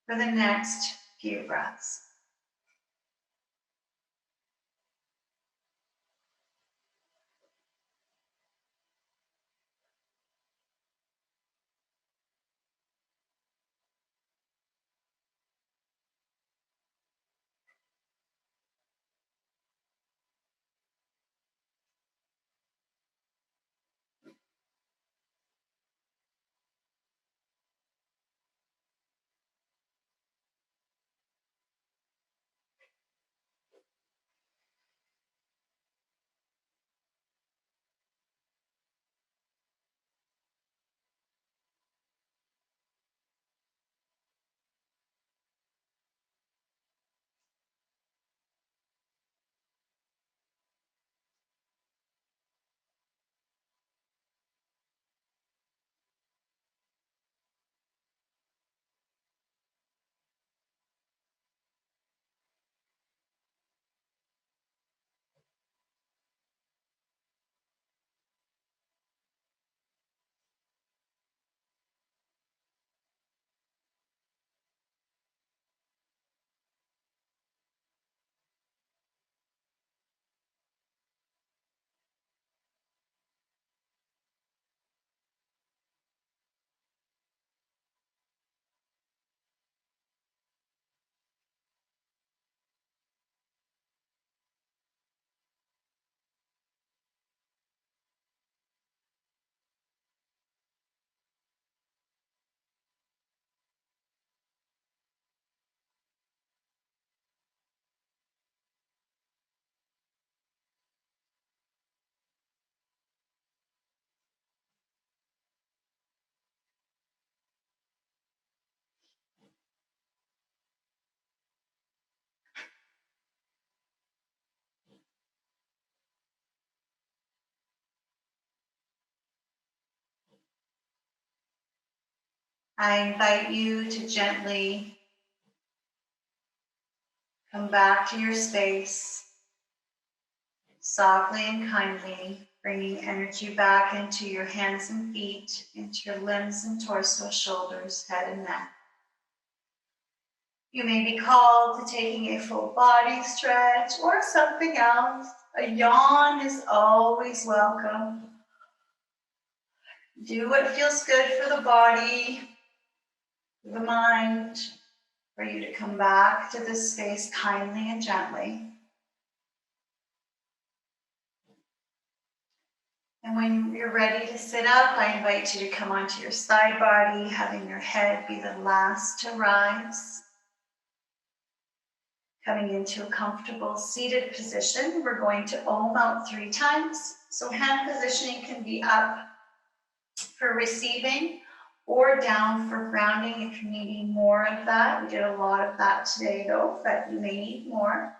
for the next few breaths. I invite you to gently come back to your space, softly and kindly, bringing energy back into your hands and feet, into your limbs and torso, shoulders, head and neck. You may be called to taking a full body stretch or something else. A yawn is always welcome. Do what feels good for the body, for the mind, for you to come back to this space kindly and gently. And when you're ready to sit up, I invite you to come onto your side body, having your head be the last to rise. Coming into a comfortable seated position, we're going to Om out 3 times. So hand positioning can be up for receiving or down for grounding if you're needing more of that. We did a lot of that today though, but you may need more.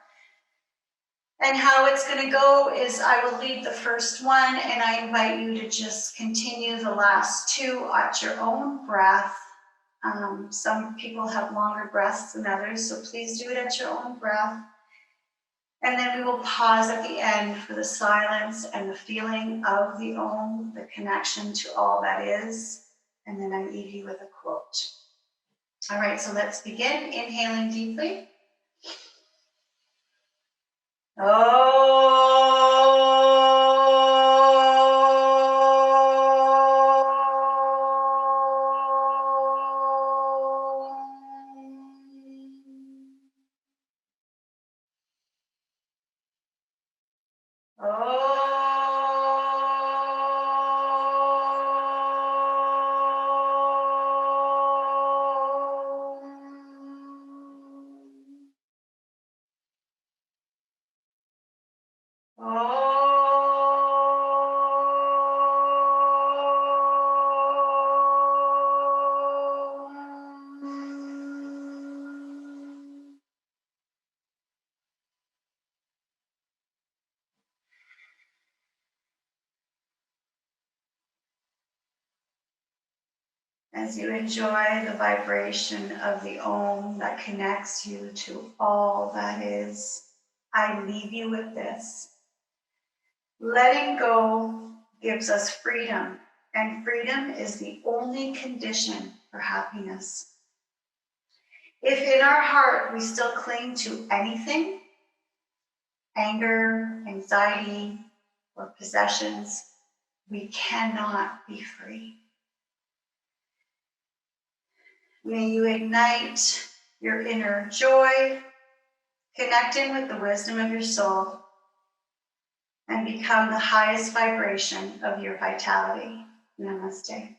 And how it's going to go is I will lead the first one and I invite you to just continue the last 2 at your own breath. Some people have longer breaths than others, so please do it at your own breath. And then we will pause at the end for the silence and the feeling of the Om, the connection to all that is. And then I leave you with a quote. All right, so let's begin. Inhaling deeply. As you enjoy the vibration of the Om that connects you to all that is, I leave you with this. Letting go gives us freedom, and freedom is the only condition for happiness. If in our heart we still cling to anything, anger, anxiety, or possessions, we cannot be free. May you ignite your inner joy, connect in with the wisdom of your soul, and become the highest vibration of your vitality. Namaste.